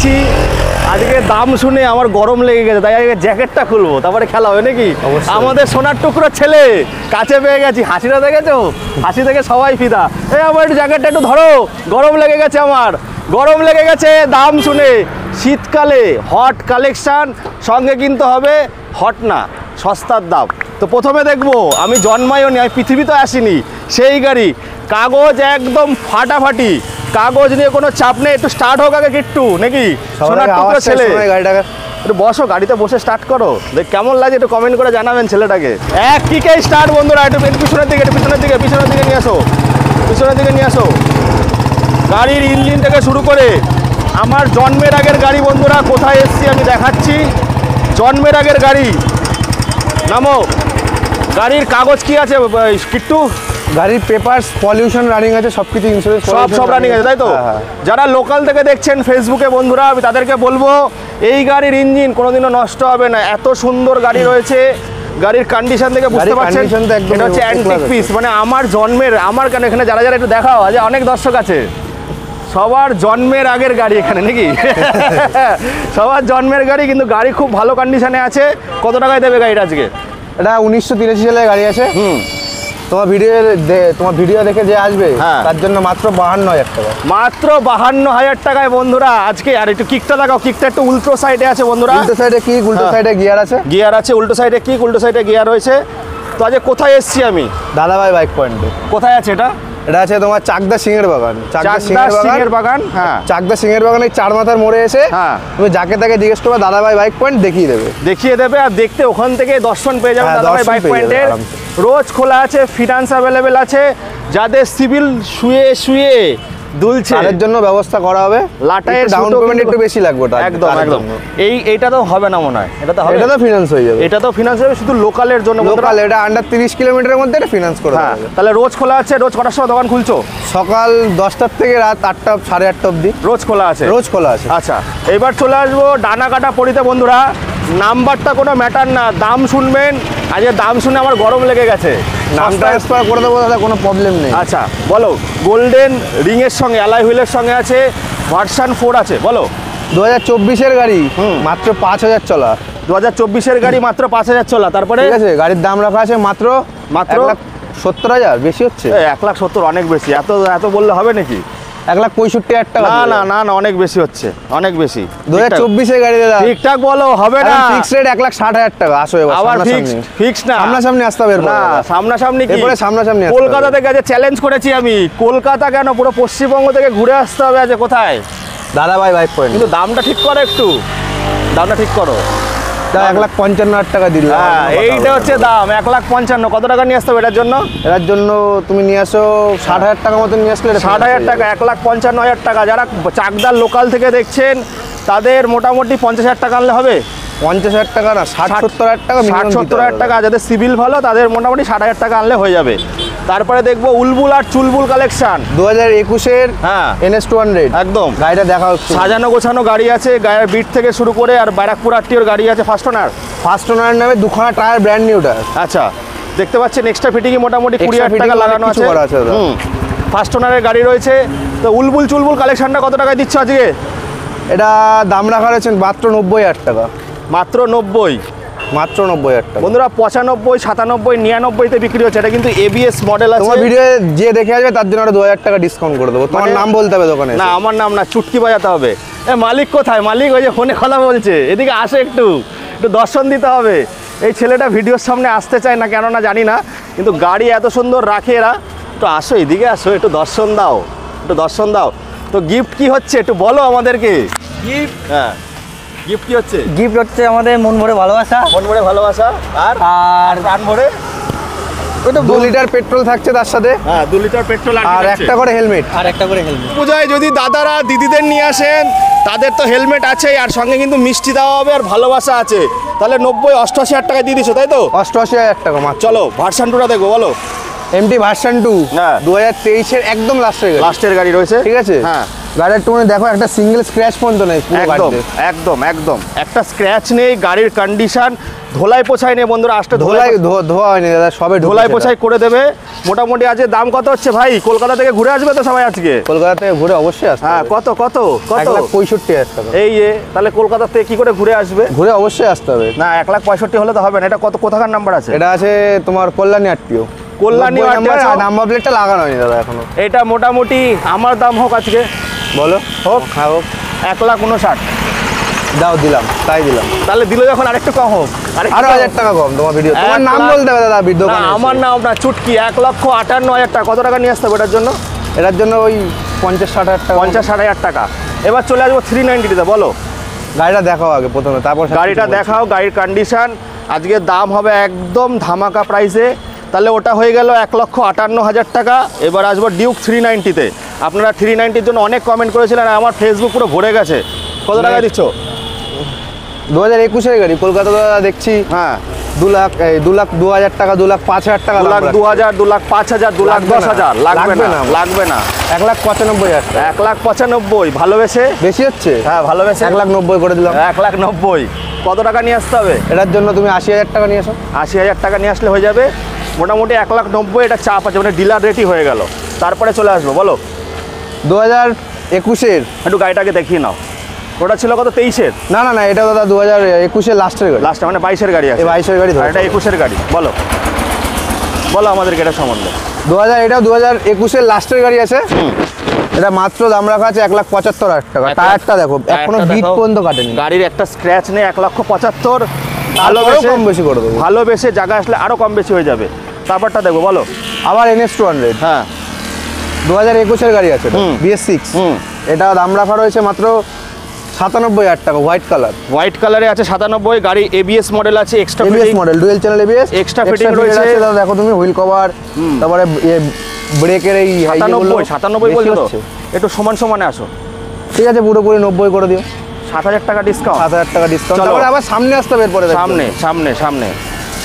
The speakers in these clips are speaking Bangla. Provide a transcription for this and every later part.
যাচ্ছি। আজকে দাম শুনে আমার গরম লেগে গেছে, তাই আজকে জ্যাকেটটা খুলবো, তারপরে খেলা হবে নাকি। আমাদের সোনার টুকরো ছেলে কাছে পেয়ে গেছি। হাসিটা দেখেছো? হাসি থেকে সবাই ফিদা। এই আমার একটু জ্যাকেটটা একটু ধরো, গরম লেগে গেছে আমার, গরম লেগে গেছে দাম শুনে। শীতকালে হট কালেকশান, সঙ্গে কিনতে হবে হট না সস্তার দাম। তো প্রথমে দেখবো, আমি জন্মাইও নি, আমি পৃথিবীতে আসিনি, সেই গাড়ি কাগজ একদম ফাটাফাটি, কাগজ নিয়ে কোনো চাপ নেই। একটু স্টার্ট হোক আগে কিট্টু নাকি, সোনার টুকরো ছেলে। গাড়িটাকে একটু বসো, গাড়িতে বসে স্টার্ট করো, দেখ কেমন লাগে একটু কমেন্ট করে জানাবেন ছেলেটাকে। এক কিকে স্টার্ট বন্ধুরা। একটু পিছনের দিকে, একটু পিছনের দিকে, পিছনের দিকে নিয়ে আসো, পিছনের দিকে নিয়ে আসো। গাড়ির ইঞ্জিন থেকে শুরু করে আমার জন্মের আগের গাড়ি বন্ধুরা, কোথায় এসছি আমি দেখাচ্ছি। জন্মের আগের গাড়ি, নামো। গাড়ির কাগজ কি আছে কিট্টু? গাড়ির পেপারস, পলিউশন রানিং আছে, সব কিছু ইন্স্যুরেন্স সব রানিং আছে, তাই তো? যারা লোকাল থেকে দেখছেন ফেসবুকে বন্ধুরা, আমি তাদেরকে বলবো এই গাড়ির ইঞ্জিন কোনোদিনও নষ্ট হবে না। এত সুন্দর গাড়ি রয়েছে, গাড়ির কন্ডিশন থেকে বুঝতে পারছেন এটা হচ্ছে অ্যান্টিক পিস। মানে আমার জন্মের, আমার কেন এখানে যারা যারা একটু দেখাও, আজ অনেক দর্শক আছে, সবার জন্মের আগের গাড়ি এখানে নাকি। সবার জন্মের গাড়ি, কিন্তু গাড়ি খুব ভালো কন্ডিশনে আছে। কত টাকায় দেবে গাড়িটা আজকে? এটা 1983 সালের গাড়ি আছে। তোমার ভিডিও দেখে যে আসবে তার জন্য মাত্র 52,000 টাকা। মাত্র 52,000 টাকায় বন্ধুরা আজকে। আর একটু কিকটা দেখাও, কিকটা একটু উল্টো সাইডে আছে বন্ধুরা। উল্টো সাইডে কিক, উল্টো সাইডে গিয়ার আছে। গিয়ার আছে, উল্টো সাইডে কিক, উল্টো সাইডে গিয়ার রয়েছে। তো আজকে কোথায় এসছি আমি? দাদাভাই বাইক পয়েন্টে। কোথায় আছে এটা? এটা আছে তোমার চাকদা সিংহের বাগান। চাকদা সিংহের বাগান, হ্যাঁ। চাকদা সিংহের বাগানে 4 মাথার মোড়ে এসে তুমি যাকে তাকে জিজ্ঞেস করবে দাদাভাই বাইক পয়েন্ট, দেখিয়ে দেবে। আর দেখতে ওখান থেকে দর্শন পেয়ে যাবে দাদাভাই বাইক পয়েন্টের। রোজ খোলা আছে, ফিনান্স অ্যাভেলেবেল আছে। যাদের সিভিল শুয়ে শুয়ে দুলছে তাদের জন্য ব্যবস্থা করা হবে। লাটায়ের ডাউন পেমেন্ট একটু বেশি লাগবে। একদম একদম। এইটা তো হবে না মনে হয়, এটা তো ফিনান্স হয়ে যাবে। এটা তো ফিনান্স হবে শুধু লোকালের জন্য। লোকাল, এটা আন্ডার 30 কিলোমিটারের মধ্যে এটা ফিনান্স করে দেবে। তাহলে রোজ খোলা আছে। রোজ কটার সময় দোকান খুলছো? সকাল 10টার থেকে রাত 8টা, 8:30 অবধি রোজ খোলা আছে। রোজ খোলা আছে। আচ্ছা, এবার চলে আসবো ডানা কাটা পরিতে বন্ধুরা। নাম্বারটা কোনো ম্যাটার না, দাম শুনবেন। আজকে দাম শুনে আমার গরম লেগে গেছে। নাম ট্রান্সফার করে দেবো, তাহলে কোনো প্রবলেম নেই। আচ্ছা বলো, গোল্ডেন রিংয়ের সঙ্গে অ্যালয় হুইলের সঙ্গে আছে, ভার্সন 4 আছে। বলো 2024-এর গাড়ি, মাত্র 5,000 চলা। 2024-এর গাড়ি, মাত্র 5,000 চলা। তারপরে ঠিক আছে, গাড়ির দাম রাখা আছে মাত্র 1,70,000। বেশি হচ্ছে? 1,70,000 অনেক বেশি। এত বললে হবে নাকি? 1,65,000 টাকা। না, অনেক বেশি হচ্ছে, অনেক বেশি। 2024-এর গাড়ি দাদা, ঠিকঠাক বলো, হবে না। ফিক্স রেট 1,60,000 টাকা। আসো এবার আবার ফিক্স না, সামনাসামনি আসতে হবে। না সামনাসামনি কি? এরপরে সামনাসামনি। কলকাতা থেকে আজ চ্যালেঞ্জ করেছি আমি। কলকাতা কেন, পুরো পশ্চিমবঙ্গ থেকে ঘুরে আসতে হবে আজ। কোথায়? দাদাভাই বাইক পয়েন্ট। কিন্তু দামটা ঠিক করো, একটু দামটা ঠিক করো। 1,55,000 টাকা দিল। এইটা হচ্ছে দাম 1,55,000। কত টাকা নিয়ে আসতে হবে এটার জন্য? এটার জন্য তুমি নিয়ে আসো 60,000 টাকা মতো নিয়ে আসলে। 60,000 টাকা, 1,55,000 টাকা। যারা চাকদার লোকাল থেকে দেখছেন তাদের মোটামুটি 50,000 টাকা আনলে হবে। 50,000 টাকা না, 60-70,000 টাকা। 60-70,000 টাকা। যাদের সিভিল ভালো তাদের মোটামুটি 60,000 টাকা আনলে হয়ে যাবে। তারপরে দেখবো উলবুল আর চুলবুল কালেকশন 2021-এর NS200 একদম। গাড়িটা দেখা হচ্ছে, সাজানো গোছানো গাড়ি আছে। গাড়ির বিট থেকে শুরু করে আর ব্যারাকপুর আরটিওর গাড়ি আছে। ফার্স্ট ওনার নামে 2খানা টায়ার, ব্র্যান্ড নিউটা। আচ্ছা, দেখতে পাচ্ছেন এক্সট্রা ফিটিংয়ে মোটামুটি 20,000 টাকা লাগানো আছে। ফার্স্ট ওনারের গাড়ি রয়েছে। তো উলবুল চুলবুল কালেকশনটা কত টাকায় দিচ্ছ আজকে? এটা দাম রাখা রয়েছে মাত্র 90,000 টাকা। মাত্র 90? মাত্র 90,000 টাকা বন্ধুরা। 95, 97, 99-তে বিক্রি হচ্ছে। এটা কিন্তু ABS মডেল আছে। তোমার ভিডিও যে দেখে আসবে তার জন্য 2,000 টাকা ডিসকাউন্ট করে দেবো। তোমার নাম বলতে হবে দোকানে। না, আমার নাম না, চুটকি বাজাতে হবে। মালিক কোথায়? মালিক ওই যে ফোনে কথা বলছে, এদিকে আসে, একটু দর্শন দিতে হবে। এই ছেলেটা ভিডিওর সামনে আসতে চায় না কেন না জানি না, কিন্তু গাড়ি এত সুন্দর রাখে এরা। একটু আসো, এদিকে আসো, একটু দর্শন দাও। তো গিফট কি হচ্ছে একটু বলো আমাদেরকে। গিফট কি হচ্ছে? গিফট হচ্ছে আমাদের মন ভরে ভালোবাসা। আর প্রাণ ভরে 2 লিটার পেট্রোল থাকছে তার সাথে। 2 লিটার পেট্রোল আর একটা করে হেলমেট। পূজায় যদি দাদারা দিদিদের নিয়ে আসেন তাদের তো হেলমেট আছেই, আর সঙ্গে কিন্তু মিষ্টি দেওয়া হবে আর ভালোবাসা আছে। তাহলে 90-88,000 টাকায় দিয়ে দিচ্ছ, তাই তো? 88,000 টাকা মাত্র। চলো ভার্সন 2টা দেখবো। বলো। MT ভার্সন 2 2023-এর একদম লাস্টের গাড়ি রয়েছে। ঠিক আছে। গাড়ির একটু দেখো, একটা সিঙ্গেল স্ক্র্যাচ পর্যন্ত নেই পুরো একদম গাড়িতে। একদম একদম একটা স্ক্র্যাচ নেই, গাড়ির কন্ডিশন ধোলাই পোছাই নেই বন্ধুরা, আসতে ধোয়া হয়নি দাদা, সবে ধোলাই পোছাই করে দেবে। মোটামুটি আজকে দাম কত হচ্ছে ভাই? কলকাতা থেকে ঘুরে আসবে তো সবাই আজকে? কলকাতা থেকে ঘুরে অবশ্যই আসবে। হ্যাঁ, কত কত কত? 1,65,000 টাকা। এই তাহলে কলকাতা থেকে কি করে ঘুরে আসবে? ঘুরে অবশ্যই আসতে হবে। না, 1,65,000 হলে তো হবে না। এটা কত, কোথাকার নাম্বার আছে? এটা আছে তোমার কল্যাণী আরটিও, কল্যাণী আর নাম্বার প্লেটটা লাগানো হয়নি দাদা এখনো। এটা মোটামুটি আমার দাম হোক আজকে, বলো হোক। হ্যাঁ হোক, 1,59,000 দাও, দিলাম, তাই দিলাম। তাহলে দিলে যখন আরেকটু কম হোক, আরো 1000 টাকা কম তোমার ভিডিও। তোমার নাম বলতে হবে দাদা না, আমার নাম না, চুটকি। 1,58,000 টাকা। কত টাকা নিয়ে আসতে হবে এটার জন্য? এটার জন্য ওই 50-60 হাজার টাকা। 50-60 টাকা। এবার চলে আসবো 390-তে। বলো, গাড়িটা দেখাও আগে প্রথমে, তারপর গাড়িটা দেখাও, গাড়ির কন্ডিশন। আজকে দাম হবে একদম ধামাকা প্রাইসে। তাহলে ওটা হয়ে গেল 1,58,000 টাকা। এবার আসবো ডিউক 390-তে। আপনারা 390-র জন্য অনেক কমেন্ট করেছিলেন, আর আমার ফেসবুক পুরো ভরে গেছে। কত টাকা দিচ্ছ? 2021-এর গাড়ি, কলকাতা দাদা দেখছি। হ্যাঁ, 2,02,000 টাকা, 2,05,000 টাকা। 2,02,000, 2,05,000, 2,10,000 লাগবে না, লাগবে না। 1,95,000 টাকা। 1,95,000 ভালোবেসে বেশি হচ্ছে? হ্যাঁ, ভালোবেসে 1,90,000 করে দিলাম। 1,90,000। কত টাকা নিয়ে আসতে হবে? এটার জন্য তুমি 80,000 টাকা নিয়ে আসো। 80,000 টাকা নিয়ে আসলে হয়ে যাবে। মোটামুটি 1,90,000 এটা চাপ আছে, মানে ডিলার রেটই হয়ে গেল। তারপরে চলে আসবো। বলো, 2021-এর একটু গাড়িটাকে দেখিয়ে নাও। ওটা ছিল কত? 23-এর? না না না, এটা দাদা 2021-এর লাস্টের গাড়ি। লাস্টে মানে 22-এর গাড়ি আছে। 22-এর গাড়ি, আর এটা 21-এর গাড়ি। বলো বলো আমাদেরকে এটা সম্বন্ধে। 2021-এর লাস্টের গাড়ি আছে। এটা মাত্র দাম রাখা আছে 1,75,000 টাকা। টায়ারটা দেখো, এখনো বিট পর্যন্ত কাটেনি। গাড়ির একটা স্ক্র্যাচ নেই। 1,75,000। ভালোবেসে কম বেশি করে দেবো। ভালোবেসে জায়গা আসলে আরো কম বেশি হয়ে যাবে। তারপরটা দেখবো। বলো, আবার NS200। হ্যাঁ, 2021-এর গাড়ি আছে, BS6। এটা দাম রাখা রয়েছে মাত্র 97,000 টাকা। হোয়াইট কালার, হোয়াইট কালারে আছে 97। গাড়ি ABS মডেল আছে, extra ABS model, dual channel ABS, extra fitting রয়েছে। দাদা দেখো তুমি, হুইল কভার, তারপরে ব্রেকের এই 97 বলছো তো? একটু সমান সমানে আসো। ঠিক আছে, পুরোপুরি 90 করে দিও। 7,000 টাকা ডিসকাউন্ট। 7,000 টাকা ডিসকাউন্ট। চলো। তারপরে আবার সামনে আসতে হবে এরপরে। সামনে সামনে সামনে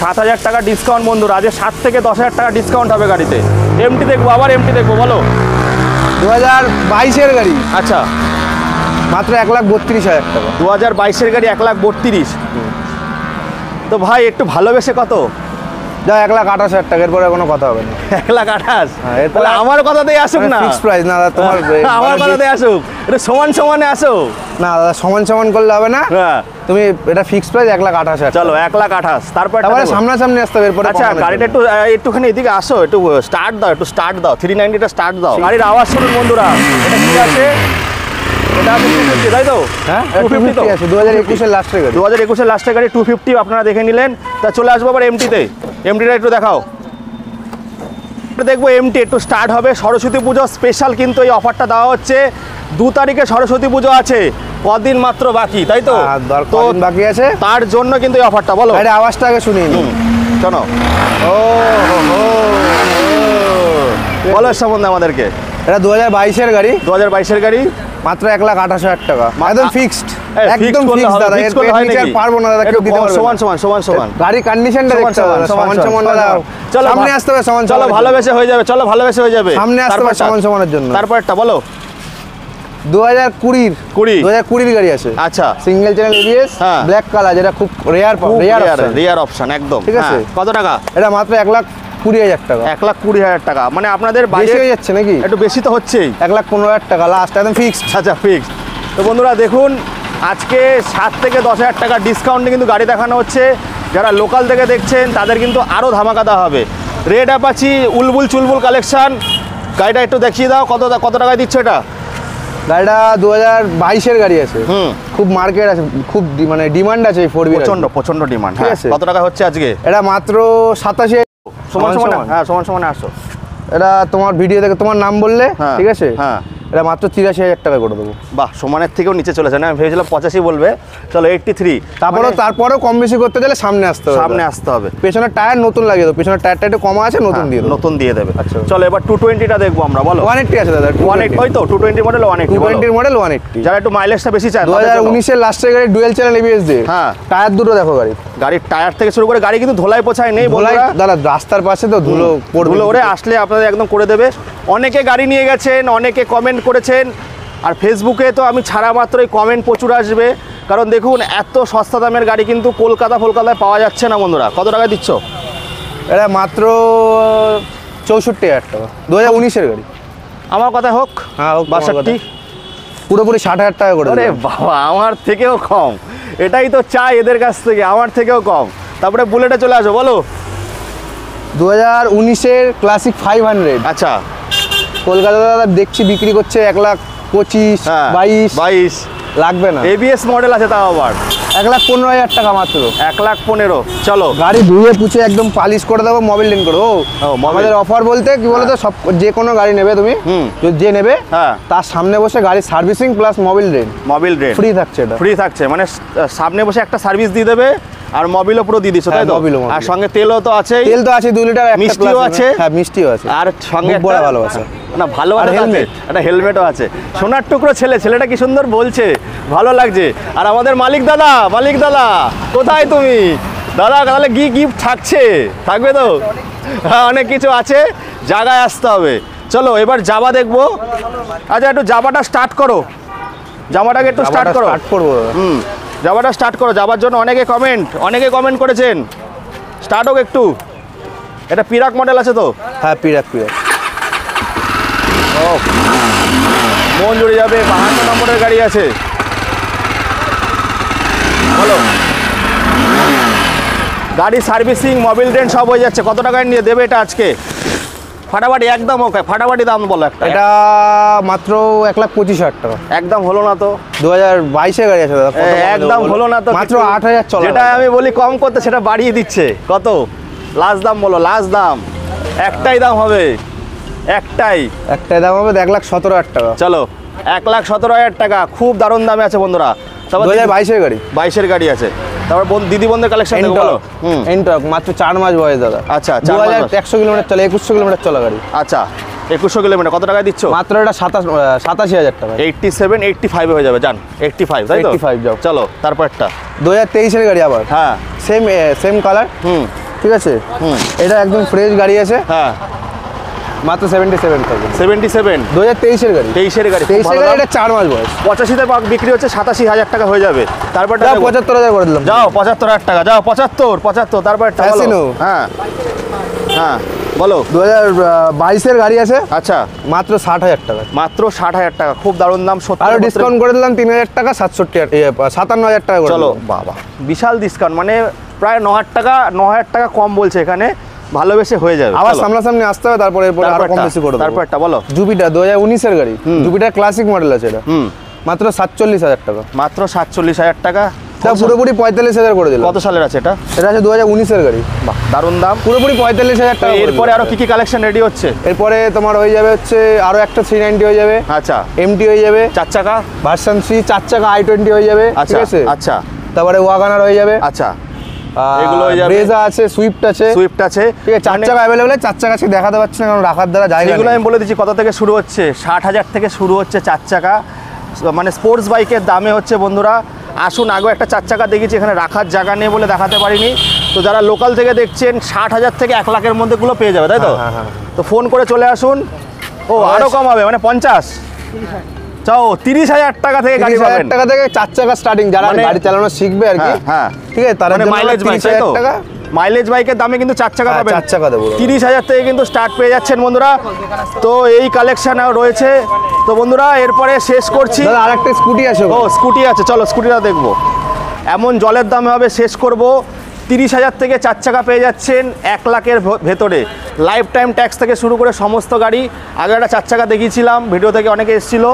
7,000 টাকা ডিসকাউন্ট বন্ধুরা। আজ 7 থেকে 10,000 টাকা ডিসকাউন্ট হবে গাড়িতে। এমটি দেখবো, আবার এমটি দেখবো। বলো, 2022-এর গাড়ি, আচ্ছা, মাত্র 1,32,000 টাকা। 2022-এর গাড়ি 1,32,000। তো ভাই একটু ভালোবেসে কত? যা 1,28,000 টাকা, এরপরে কোনো কথা হবে না। 1,28,000? হ্যাঁ, এরপরে তাহলে আমার কথাতেই আসুক না। ফিক্স প্রাইস না দাদা তোমার। আমার কথাতেই আসুক, এটা সমান সমানে আসো না দাদা, সমান সমান করলে হবে না। হ্যাঁ, তুমি এটা ফিক্স প্রাইস 1,28,000। চলো 1,28,000। তারপরে সামনাসামনি আসতে হবে এরপরে। আচ্ছা, গাড়িটা একটুখানি এদিকে আসো, একটু স্টার্ট দাও, একটু স্টার্ট দাও। 390-টা স্টার্ট দাও। গাড়ির আওয়াজ শুনুন বন্ধুরা। এটা কি আছে? এটা আছে 250, তাই তো? হ্যাঁ, 250 তো আছে 2021-এর লাস্টের গাড়ি। 2021-এর লাস্টের গাড়ি 250 আপনারা দেখে নিলেন। তা চলে আসবো আবার এমটিতে। এমটিটা একটু দেখাও। দেখবো এমটি একটু স্টার্ট হবে। সরস্বতী পুজো স্পেশাল কিন্তু এই অফারটা দেওয়া হচ্ছে। 2 তারিখে সরস্বতী পুজো আছে, কদিন মাত্র বাকি, তাই তো? তো বাকি আছে, তার জন্য কিন্তু এই অফারটা। বলো, এটা আওয়াজটা আগে শুনিয়ে নিন। শোনো। ও বলো এর সম্বন্ধে আমাদেরকে। এটা 2022-এর গাড়ি, 2022-এর গাড়ি, মাত্র 1,28,000 টাকা। একদম ফিক্সড, একদম করলে ফিক্সড হবে, দাদা। fix করলে হয় নাকি? আর পারবো না দাদা, কেউ দিতে পারবে না। সমান সমান সমান সমান গাড়ি কন্ডিশনটা দেখতে হবে, সমান সমান দাদা। চলো সামনে আসতে হবে, সমান চলো সমান। ভালোবেসে হয়ে যাবে, চলো ভালোবেসে হয়ে যাবে। সামনে আসতে হবে সমান সমানের জন্য। তারপরটা বলো। 2020-এর গাড়ি আছে। আচ্ছা, সিঙ্গেল চ্যানেল ABS, হ্যাঁ। ব্ল্যাক কালার, যেটা খুব রেয়ার অপশন একদম। ঠিক আছে। কত টাকা? এটা মাত্র 1,20,000 টাকা। 1,20,000 টাকা। মানে আপনাদের বেশি বাজেট হয়ে যাচ্ছে নাকি? একটু বেশি তো হচ্ছেই। 1,15,000 টাকা লাস্ট, একদম ফিক্সড। আচ্ছা, ফিক্সড। তো বন্ধুরা দেখুন, আজকে 7 থেকে 10,000 টাকা ডিসকাউন্টে কিন্তু গাড়ি দেখানো হচ্ছে। যারা লোকাল থেকে দেখছেন তাদের কিন্তু আরও ধামাকা দেওয়া হবে। রেড অ্যাপাচি উলবুল চুলবুল কালেকশন। গাড়িটা একটু দেখিয়ে দাও, কত টাকায় দিচ্ছ এটা? গাড়িটা 2022-এর গাড়ি আছে। খুব মার্কেট আছে, খুব মানে ডিমান্ড আছে এই 4B। প্রচন্ড ডিমান্ড। ঠিক আছে। কত টাকা হচ্ছে আজকে? এটা মাত্র 87। সমান সমান। হ্যাঁ, সমান সমানে আসো। এটা তোমার ভিডিও দেখে তোমার নাম বললে, ঠিক আছে। হ্যাঁ, এটা মাত্র 83,000 টাকা করে দেবো। বাহ, সমানের থেকেও নিচে চলেছে না? আমি ভেবেছিলাম 85 বলবে। চলো 83। তারপরেও কম বেশি করতে গেলে সামনে আসতে হবে। পেছনের টায়ার নতুন লাগিয়ে দেবো, পেছনের টায়ারটা একটু কমা আছে, নতুন দিয়ে দেবে। আচ্ছা, চলো এবার 220-টা দেখবো আমরা। বলো। 180 আছে দাদা। 180 ওই তো 220 মডেল 180। 220 মডেল 180। যারা একটু মাইলেজটা বেশি চায়। 2019-এর লাস্টের গাড়ি, ডুয়েল চ্যানেল ABS দিয়ে। হ্যাঁ, টায়ার দুটো দেখো গাড়ির টায়ার থেকে শুরু করে গাড়ি কিন্তু ধোলাই পোছায় নেই বন্ধুরা। দাদা রাস্তার পাশে তো ধুলো ওরে আসলে আপনাদের একদম করে দেবে। অনেকে গাড়ি নিয়ে গেছেন, অনেকে কমেন্ট করেছেন আর ফেসবুকে তো আমি ছাড়া মাত্রই কমেন্ট প্রচুর আসবে, কারণ দেখুন এত সস্তা দামের গাড়ি কিন্তু কলকাতায় পাওয়া যাচ্ছে না বন্ধুরা। কত টাকায় দিচ্ছ? এটা মাত্র 64,000 টাকা, 2019-এর গাড়ি। আমার কথা হোক। হ্যাঁ, হোক, 62 পুরোপুরি 60,000 টাকা করে। আরে বাবা, আমার থেকেও কম। এটাই তো চাই এদের কাছ থেকে, আমার থেকেও কম। তারপরে বুলেটে চলে আসো, বলো। 2019-এর ক্লাসিক 500। আচ্ছা, কলকাতায় দাদা দেখছি বিক্রি করছে 1,25,000, হ্যাঁ, 22 লাগবে না। এবিএস মডেল আছে তাও আবার 1,15,000 টাকা মাত্র। 1,15,000। চলো, গাড়ি ধুয়ে পুছে একদম পালিশ করে দেবো, মোবিল ডেন করবো। মোবিল। আমাদের অফার বলতে কি বলতো, সব যে কোনো গাড়ি নেবে তুমি, যে নেবে হ্যাঁ, তার সামনে বসে গাড়ি সার্ভিসিং প্লাস মোবিল ডেন ফ্রি থাকছে। এটা ফ্রি থাকছে, মানে সামনে বসে একটা সার্ভিস দিয়ে দেবে, আর মোবিলও পুরো দিয়ে দিচ্ছ, তাই তো? মোবিল। আর সঙ্গে তেলও তো আছেই। তেল তো আছে 2 লিটার, মিষ্টিও আছে। হ্যাঁ, মিষ্টিও আছে। আর সঙ্গে বড় ভালোবাসা না, ভালোবাসা হেলমেট, একটা হেলমেটও আছে। সোনার টুকরো ছেলেটা কি সুন্দর বলছে, ভালো লাগছে। আর আমাদের মালিক দাদা কোথায় তুমি দাদা? তাহলে কি গিফট থাকবে তো? হ্যাঁ, অনেক কিছু আছে, জায়গায় আসতে হবে। চলো এবার জাবা দেখবো। আচ্ছা, একটু জাবাটা স্টার্ট করো, জামাটাকে একটু স্টার্ট করো। জাবাটা স্টার্ট করো। যাবার জন্য অনেকে কমেন্ট করেছেন, স্টার্ট হোক একটু। এটা পিরাক মডেল আছে তো? হ্যাঁ, পিরাক। ও, মন জুড়ে যাবে। 52 নম্বরের গাড়ি আছে, বলো। গাড়ি সার্ভিসিং, মোবিল ডেন্ট সব হয়ে যাচ্ছে। কত টাকায় নিয়ে দেবে এটা আজকে? ফাটাফাটি একদম ওকে, ফাটাফাটি দাম বলো একটা। এটা মাত্র 1,25,000 টাকা। একদম হলো না তো? 2022-এর গাড়ি আছে দাদা। একদম হলো না তো? মাত্র 8,000 চলে। যেটা আমি বলি কম করতে, সেটা বাড়িয়ে দিচ্ছে। কত লাস্ট দাম বলো? লাস্ট দাম একটাই দাম হবে, একটাই দাম হবে 1,17,000 টাকা। চলো, 1,17,000 টাকা, খুব দারুণ দামে আছে বন্ধুরা। 2022-এর গাড়ি। 22-এর গাড়ি আছে। তারপর দিদি বন্ধের কালেকশন বলো। এনটক মাত্র 4 মাস বয়স দাদা। আচ্ছা, 2100 কিলোমিটার চলে, 2100 কিলোমিটার চলা গাড়ি। আচ্ছা, 2100 কিলোমিটার। কত টাকায় দিচ্ছ? মাত্র এটা 87,000 টাকা। 87, 85 হয়ে যাবে, জান। 85, তাই তো? 85 যাও। চলো, তারপর একটা 2023-এর গাড়ি আবার। হ্যাঁ, সেম কালার। ঠিক আছে। এটা একদম ফ্রেশ গাড়ি আছে। হ্যাঁ, মাত্র 77,000। 77, 2023-এর গাড়ি। 23-এর গাড়ি। 23-এর গাড়ি, এটা 4 মাস বয়স। 85-তে বিক্রি হচ্ছে, 87,000 টাকা হয়ে যাবে। তারপর 75,000 করে দিলাম। যাও, 75,000 টাকা, যাও। 75। তারপর একটা বলো। হ্যাঁ, বলো। 2022-এর গাড়ি আছে। আচ্ছা, মাত্র 60,000 টাকা। মাত্র 60,000 টাকা, খুব দারুণ দাম। আরো ডিসকাউন্ট করে দিলাম 3,000 টাকা, 57,000 টাকা করে। চলো বাবা, বিশাল ডিসকাউন্ট, মানে প্রায় 9,000 টাকা কম বলছে এখানে। ভালোবেসে হয়ে যাবে। আবার সামনাসামনি আসতে হবে, তারপরে আরো কম বেশি করে দেব। তারপর একটা বলো। জুপিটার 2019-এর গাড়ি। জুপিটার ক্লাসিক মডেল আছে এটা। মাত্র 47,000 টাকা। মাত্র 47,000 টাকা। পুরোপুরি 45,000 করে দিলাম। কত সালের আছে এটা? এটা আছে 2019-এর গাড়ি। বাহ, দারুণ দাম। পুরোপুরি 45,000 টাকা। এরপরে আরো কি কালেকশন রেডি হচ্ছে? এরপরে তোমার হয়ে যাবে হচ্ছে আরো একটা 390 হয়ে যাবে। আচ্ছা, এমটি হয়ে যাবে 4 চাকা ভার্সন 3, 4 চাকা i20 হয়ে যাবে। ঠিক আছে। আচ্ছা, তারপরে ওয়াগনার হয়ে যাবে। আচ্ছা, এগুলো হয়ে যাবে। ব্রেজা আছে, সুইফট আছে। ঠিক আছে, 4 চাকা अवेलेबल। 4 চাকা আছে, দেখাতে পাচ্ছি না কারণ রাখার দ্বারা জায়গা নেই। এগুলো আমি বলে দিচ্ছি কত থেকে শুরু হচ্ছে। 60,000 থেকে শুরু হচ্ছে 4 চাকা, মানে স্পোর্টস বাইকের দামে হচ্ছে বন্ধুরা। আসুন, আগেও একটা 4 চাকা দেখেছি, এখানে রাখার জায়গা নেই বলে দেখাতে পারিনি। তো যারা লোকাল থেকে দেখছেন, 60,000 থেকে 1 লাখের মধ্যে গুলো পেয়ে যাবে, তাই তো? তো ফোন করে চলে আসুন। ও, আরো কম হবে, মানে 50। চাও 30,000 টাকা থেকে গাড়ি পাবেন। 30,000 টাকা থেকে 4 চাকা স্টার্টিং, যারা গাড়ি চালানো শিখবে আর কি। হ্যাঁ, ঠিক আছে, তার জন্য মাইলেজ বাইক, তাই তো? মাইলেজ বাইকের দামে কিন্তু 4 চাকা পাবেন। 4 চাকা দেবো। 30,000 থেকে কিন্তু স্টার্ট পেয়ে যাচ্ছেন বন্ধুরা। তো এই কালেকশন রয়েছে। তো বন্ধুরা, এরপরে শেষ করছি। দাদা আরেকটা স্কুটি আছে। ও, স্কুটি আছে, চলো স্কুটিটা দেখবো। এমন জলের দামে হবে, শেষ করব। 30,000 থেকে 4 চাকা পেয়ে যাচ্ছেন 1 লাখের ভেতরে। লাইফ টাইম ট্যাক্স থেকে শুরু করে সমস্ত গাড়ি। আগে একটা 4 চাকা দেখিয়েছিলাম, ভিডিও থেকে অনেকে এসেছিল।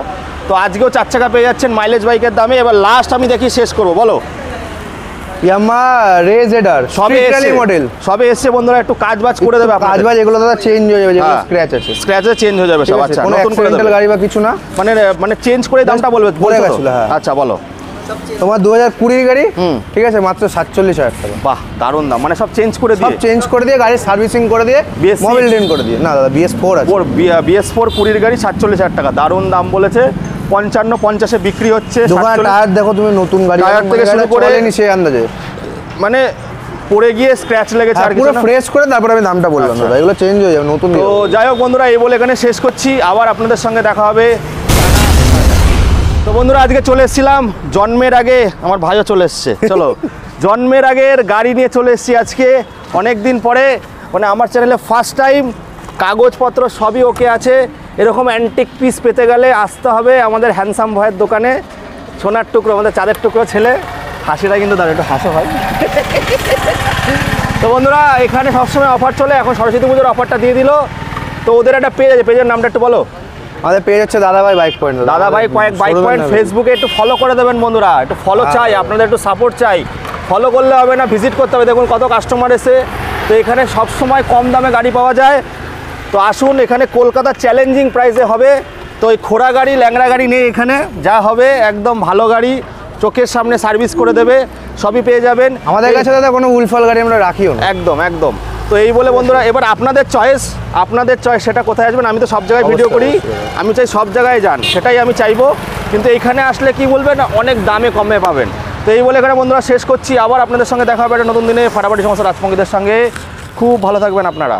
তো আজকেও 4 চাকা পেয়ে যাচ্ছেন মাইলেজ বাইকের দামে। এবার লাস্ট আমি দেখি শেষ করবো, বলো। ইয়ামাহা রেজেডার সবে মডেল সবে এসছে বন্ধুরা, একটু কাজ বাজ করে দেবে। কাজ বাজ এগুলো দাদা চেঞ্জ হয়ে যাবে, যেগুলো স্ক্র্যাচ আছে। স্ক্র্যাচে চেঞ্জ হয়ে যাবে সব। আচ্ছা, কোনো নতুন করে অ্যাক্সিডেন্টাল গাড়ি বা কিছু না, মানে চেঞ্জ করে দামটা বলবে, বলে গেছিল। হ্যাঁ, আচ্ছা বলো। তোমার 2020 গাড়ি। ঠিক আছে, মাত্র 47,000 টাকা। বাহ, দারুণ দাম, মানে সব চেঞ্জ করে দিয়ে। সব চেঞ্জ করে দিয়ে, গাড়ি সার্ভিসিং করে দিয়ে, মোবিল ডেন করে দিয়ে। না দাদা, BS4 আছে। BS4 20 গাড়ি 47,000 টাকা, দারুণ দাম বলেছে। 55-50-এ বিক্রি হচ্ছে। দোকানে টায়ার দেখো তুমি, নতুন গাড়ি টায়ার থেকে শুরু করে সেই আন্দাজে, মানে পড়ে গিয়ে স্ক্র্যাচ লেগেছে আর পুরো ফ্রেশ করে তারপরে আমি দামটা বললাম দাদা, এগুলো চেঞ্জ হয়ে যাবে, নতুন। তো যাই হোক বন্ধুরা, এই বলে এখানে শেষ করছি। আবার আপনাদের সঙ্গে দেখা হবে। তো বন্ধুরা আজকে চলে এসেছিলাম জন্মের আগে, আমার ভাইও চলে এসছে, চলো জন্মের আগের গাড়ি নিয়ে চলে এসেছি আজকে অনেক দিন পরে, মানে আমার চ্যানেলে ফার্স্ট টাইম। কাগজপত্র সবই ওকে আছে। এরকম অ্যান্টিক পিস পেতে গেলে আসতে হবে আমাদের হ্যান্ডসাম ভয়ের দোকানে। সোনার টুকরো, আমাদের চাঁদের টুকরো ছেলে। হাসিটা কিন্তু দাঁড়িয়ে একটু হাসো ভাই। তো বন্ধুরা এখানে সবসময় অফার চলে, এখন সরস্বতী পুজোর অফারটা দিয়ে দিল। তো ওদের একটা পেজ আছে, পেজের নামটা একটু বলো। আমাদের পেজ হচ্ছে দাদাভাই বাইক পয়েন্ট। দাদাভাই বাইক পয়েন্ট ফেসবুকে একটু ফলো করে দেবেন বন্ধুরা, একটু ফলো চাই, আপনাদের একটু সাপোর্ট চাই। ফলো করলে হবে না, ভিজিট করতে হবে। দেখুন কত কাস্টমার এসে। তো এখানে সবসময় কম দামে গাড়ি পাওয়া যায়। তো আসুন, এখানে কলকাতার চ্যালেঞ্জিং প্রাইসে হবে। তো ওই খোড়া গাড়ি ল্যাংড়া গাড়ি নেই এখানে, যা হবে একদম ভালো গাড়ি, চোখের সামনে সার্ভিস করে দেবে, সবই পেয়ে যাবেন আমাদের কাছে দাদা। কোনো উলফল গাড়ি আমরা রাখিও না। একদম একদম। তো এই বলে বন্ধুরা, এবার আপনাদের চয়েস সেটা কোথায় আসবেন। আমি তো সব জায়গায় ভিডিও করি, আমি চাই সব জায়গায় যান, সেটাই আমি চাইবো। কিন্তু এইখানে আসলে কি বলবেন, অনেক দামে কমে পাবেন। তো এই বলে এখানে বন্ধুরা শেষ করছি। আবার আপনাদের সঙ্গে দেখা হবে একটা নতুন দিনে ফাটাফাটি সমস্ত রাজপঙ্গীদের সঙ্গে। খুব ভালো থাকবেন আপনারা।